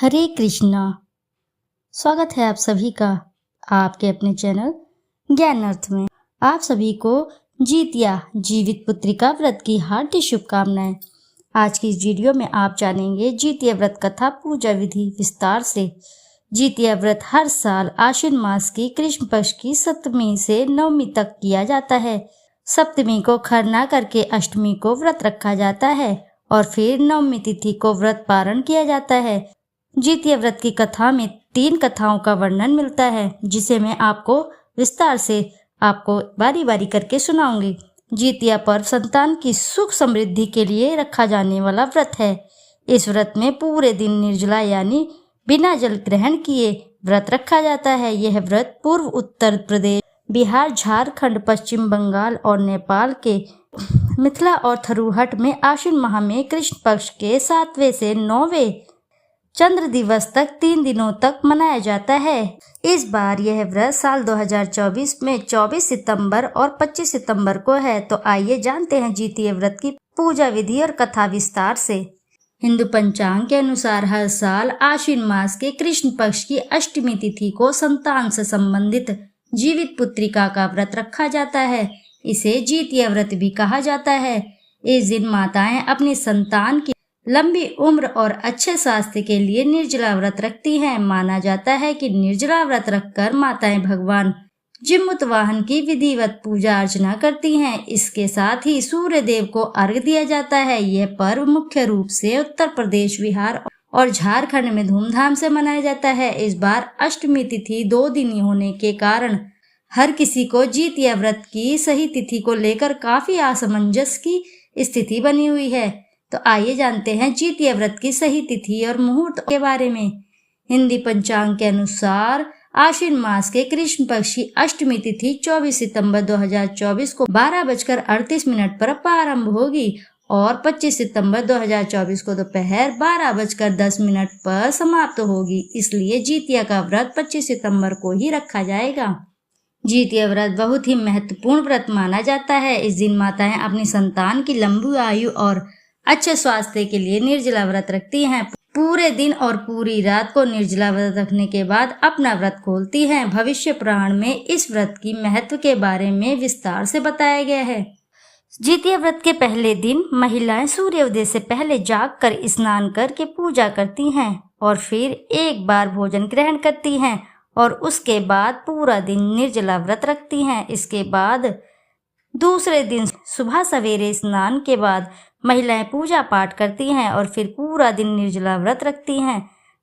हरे कृष्णा। स्वागत है आप सभी का आपके अपने चैनल ज्ञान अर्थ में। आप सभी को जीतिया जीवित पुत्रिका व्रत की हार्दिक शुभकामनाएं। आज की इस वीडियो में आप जानेंगे जीतिया व्रत कथा पूजा विधि विस्तार से। जीतिया व्रत हर साल आश्विन मास की कृष्ण पक्ष की सप्तमी से नवमी तक किया जाता है। सप्तमी को खरना करके अष्टमी को व्रत रखा जाता है और फिर नवमी तिथि को व्रत पारण किया जाता है। जीतिया व्रत की कथा में 3 कथाओं का वर्णन मिलता है, जिसे मैं आपको विस्तार से बारी बारी करके सुनाऊंगी। जीतिया पर्व संतान की सुख समृद्धि के लिए रखा जाने वाला व्रत है। इस व्रत में पूरे दिन निर्जला यानी बिना जल ग्रहण किए व्रत रखा जाता है। यह व्रत पूर्व उत्तर प्रदेश, बिहार, झारखंड, पश्चिम बंगाल और नेपाल के मिथिला और थरूहट में आश्विन माह में कृष्ण पक्ष के 7वें से 9वें चंद्र दिवस तक 3 दिनों तक मनाया जाता है। इस बार यह व्रत साल 2024 में 24 सितंबर और 25 सितंबर को है। तो आइए जानते हैं जीतिया व्रत की पूजा विधि और कथा विस्तार से। हिंदू पंचांग के अनुसार हर साल आश्विन मास के कृष्ण पक्ष की अष्टमी तिथि को संतान से संबंधित जीवित पुत्रिका का व्रत रखा जाता है। इसे जीतिया व्रत भी कहा जाता है। इस दिन माताएं अपनी संतान की लंबी उम्र और अच्छे स्वास्थ्य के लिए निर्जला व्रत रखती हैं। माना जाता है कि निर्जला व्रत रखकर माताएं भगवान जिमुतवाहन की विधिवत पूजा अर्चना करती हैं। इसके साथ ही सूर्य देव को अर्घ्य दिया जाता है। यह पर्व मुख्य रूप से उत्तर प्रदेश, बिहार और झारखंड में धूमधाम से मनाया जाता है। इस बार अष्टमी तिथि 2 दिन होने के कारण हर किसी को जीतिया व्रत की सही तिथि को लेकर काफी असमंजस की स्थिति बनी हुई है। तो आइए जानते हैं जीतिया व्रत की सही तिथि और मुहूर्त के बारे में। हिंदी पंचांग के अनुसार आश्विन मास के कृष्ण पक्ष की अष्टमी तिथि 24 सितंबर 2024 को 12:38 पर प्रारंभ होगी और 25 सितंबर 2024 को दोपहर 12:10 पर समाप्त होगी। इसलिए जीतिया का व्रत 25 सितंबर को ही रखा जाएगा। जीतिया व्रत बहुत ही महत्वपूर्ण व्रत माना जाता है। इस दिन माताएं अपनी संतान की लंबी आयु और अच्छे स्वास्थ्य के लिए निर्जला व्रत रखती हैं। पूरे दिन और पूरी रात को निर्जला व्रत रखने के बाद अपना व्रत खोलती हैं। भविष्य पुराण में इस व्रत की महत्व के बारे में विस्तार से बताया गया है। जीतिया व्रत के पहले दिन महिलाएं सूर्योदय से पहले जागकर स्नान करके पूजा करती हैं और फिर एक बार भोजन ग्रहण करती हैं और उसके बाद पूरा दिन निर्जला व्रत रखती हैं। इसके बाद दूसरे दिन सुबह सवेरे स्नान के बाद महिलाएं पूजा पाठ करती हैं और फिर पूरा दिन निर्जला व्रत रखती हैं।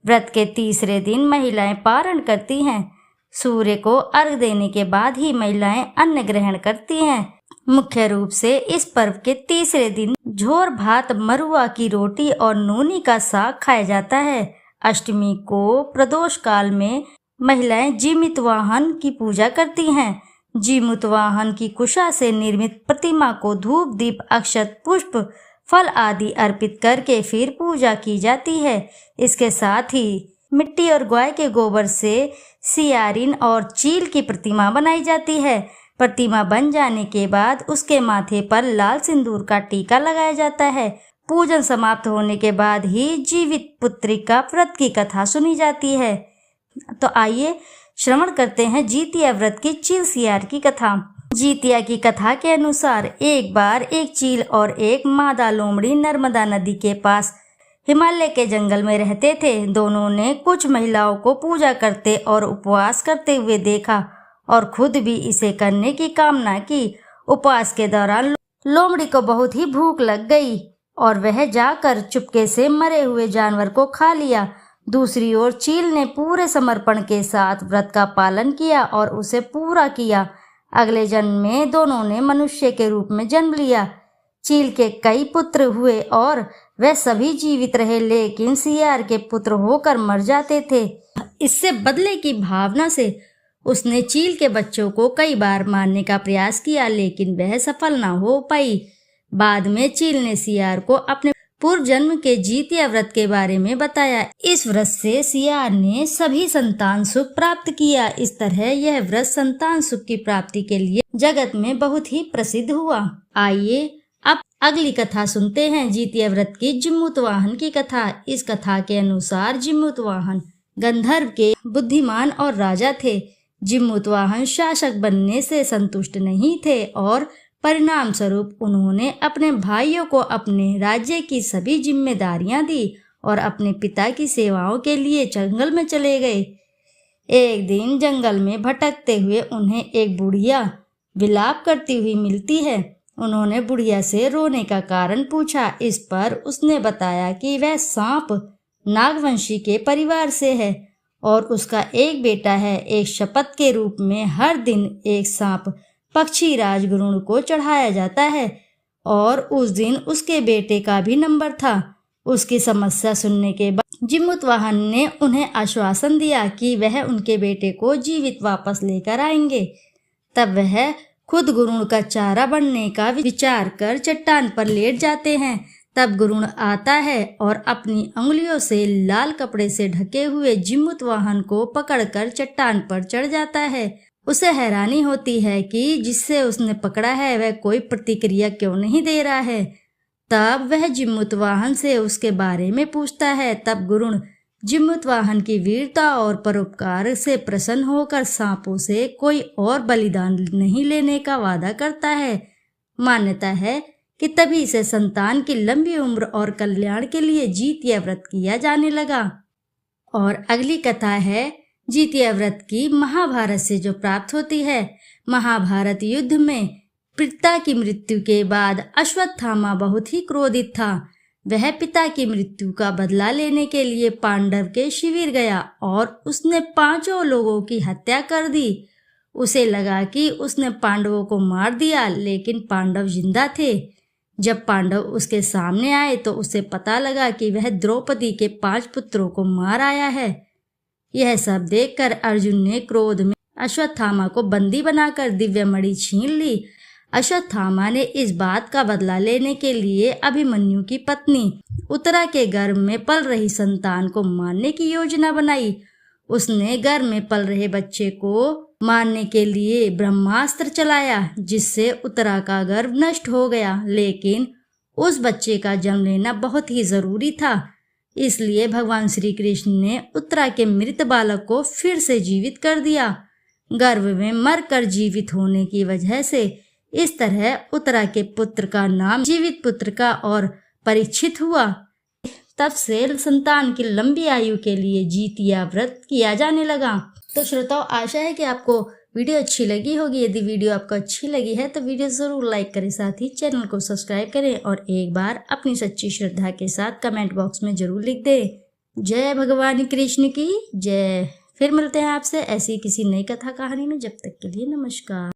व्रत के तीसरे दिन महिलाएं पारण करती हैं। सूर्य को अर्घ्य देने के बाद ही महिलाएं अन्न ग्रहण करती हैं। मुख्य रूप से इस पर्व के तीसरे दिन झोर भात, मरुआ की रोटी और नूनी का साग खाया जाता है। अष्टमी को प्रदोष काल में महिलाएं जिमुतवाहन की पूजा करती हैं। जिमुतवाहन की कुशा से निर्मित प्रतिमा को धूप, दीप, अक्षत, पुष्प, फल आदि अर्पित करके फिर पूजा की जाती है। इसके साथ ही मिट्टी और गाय के गोबर से सियारिन और चील की प्रतिमा बनाई जाती है। प्रतिमा बन जाने के बाद उसके माथे पर लाल सिंदूर का टीका लगाया जाता है। पूजन समाप्त होने के बाद ही जीवित पुत्रिका व्रत की कथा सुनी जाती है। तो आइए श्रवण करते हैं जीतिया व्रत की चील सियार की कथा। जीतिया की कथा के अनुसार एक बार एक चील और एक मादा लोमड़ी नर्मदा नदी के पास हिमालय के जंगल में रहते थे। दोनों ने कुछ महिलाओं को पूजा करते और उपवास करते हुए देखा और खुद भी इसे करने की कामना की। उपवास के दौरान लोमड़ी को बहुत ही भूख लग गई और वह जाकर चुपके से मरे हुए जानवर को खा लिया। दूसरी ओर चील ने पूरे समर्पण के साथ व्रत का पालन किया और उसे पूरा किया। अगले जन्म में दोनों ने मनुष्य के रूप में जन्म लिया। चील के कई पुत्र हुए और वह सभी जीवित रहे, लेकिन सियार के पुत्र होकर मर जाते थे। इससे बदले की भावना से उसने चील के बच्चों को कई बार मारने का प्रयास किया, लेकिन वह सफल न हो पाई। बाद में चील ने सियार को अपने पूर्व जन्म के जीतिया व्रत के बारे में बताया। इस व्रत से सियार ने सभी संतान सुख प्राप्त किया। इस तरह यह व्रत संतान सुख की प्राप्ति के लिए जगत में बहुत ही प्रसिद्ध हुआ। आइए अब अगली कथा सुनते हैं जितिया व्रत की जिम्मुतवाहन की कथा। इस कथा के अनुसार जिम्मुतवाहन गंधर्व के बुद्धिमान और राजा थे। जिम्मुतवाहन शासक बनने से संतुष्ट नहीं थे और परिणाम स्वरूप उन्होंने अपने भाइयों को अपने राज्य की सभी जिम्मेदारियां दी और अपने पिता की सेवाओं के लिए जंगल में चले गए। एक दिन जंगल में भटकते हुए उन्हें एक बुढ़िया विलाप करती हुई मिलती है। उन्होंने बुढ़िया से रोने का कारण पूछा। इस पर उसने बताया कि वह सांप नागवंशी के परिवार से है और उसका एक बेटा है। एक शपथ के रूप में हर दिन एक सांप पक्षी राज गरुड़ को चढ़ाया जाता है और उस दिन उसके बेटे का भी नंबर था। उसकी समस्या सुनने के बाद जिम्मुतवाहन ने उन्हें आश्वासन दिया कि वह उनके बेटे को जीवित वापस लेकर आएंगे। तब वह खुद गरुड़ का चारा बनने का विचार कर चट्टान पर लेट जाते हैं। तब गरुड़ आता है और अपनी उंगलियों से लाल कपड़े से ढके हुए जिम्मुतवाहन को पकड़कर चट्टान पर चढ़ जाता है। उसे हैरानी होती है कि जिससे उसने पकड़ा है वह कोई प्रतिक्रिया क्यों नहीं दे रहा है। तब वह जिम्मुतवाहन से उसके बारे में पूछता है। तब गरुड़ जिम्मुतवाहन की वीरता और परोपकार से प्रसन्न होकर सांपों से कोई और बलिदान नहीं लेने का वादा करता है। मान्यता है कि तभी से संतान की लंबी उम्र और कल्याण के लिए जितिया व्रत किया जाने लगा। और अगली कथा है जितिया व्रत की महाभारत से जो प्राप्त होती है। महाभारत युद्ध में पिता की मृत्यु के बाद अश्वत्थामा बहुत ही क्रोधित था। वह पिता की मृत्यु का बदला लेने के लिए पांडव के शिविर गया और उसने 5 लोगों की हत्या कर दी। उसे लगा कि उसने पांडवों को मार दिया, लेकिन पांडव जिंदा थे। जब पांडव उसके सामने आए तो उसे पता लगा कि वह द्रौपदी के 5 पुत्रों को मार आया है। यह सब देखकर अर्जुन ने क्रोध में अश्वत्थामा को बंदी बनाकर दिव्य मणि छीन ली। अश्वत्थामा ने इस बात का बदला लेने के लिए अभिमन्यु की पत्नी उत्तरा के गर्भ में पल रही संतान को मारने की योजना बनाई। उसने गर्भ में पल रहे बच्चे को मारने के लिए ब्रह्मास्त्र चलाया, जिससे उत्तरा का गर्भ नष्ट हो गया। लेकिन उस बच्चे का जन्म लेना बहुत ही जरूरी था, इसलिए भगवान श्री कृष्ण ने उत्तरा के मृत बालक को फिर से जीवित कर दिया। गर्भ में मरकर जीवित होने की वजह से इस तरह उत्तरा के पुत्र का नाम जीवित पुत्र का और परीक्षित हुआ। तब से संतान की लंबी आयु के लिए जितिया व्रत किया जाने लगा। तो श्रोताओं, आशा है कि आपको वीडियो अच्छी लगी होगी। यदि वीडियो आपको अच्छी लगी है तो वीडियो जरूर लाइक करें, साथ ही चैनल को सब्सक्राइब करें और एक बार अपनी सच्ची श्रद्धा के साथ कमेंट बॉक्स में जरूर लिख दें। जय भगवान कृष्ण की जय। फिर मिलते हैं आपसे ऐसी किसी नई कथा कहानी में। जब तक के लिए नमस्कार।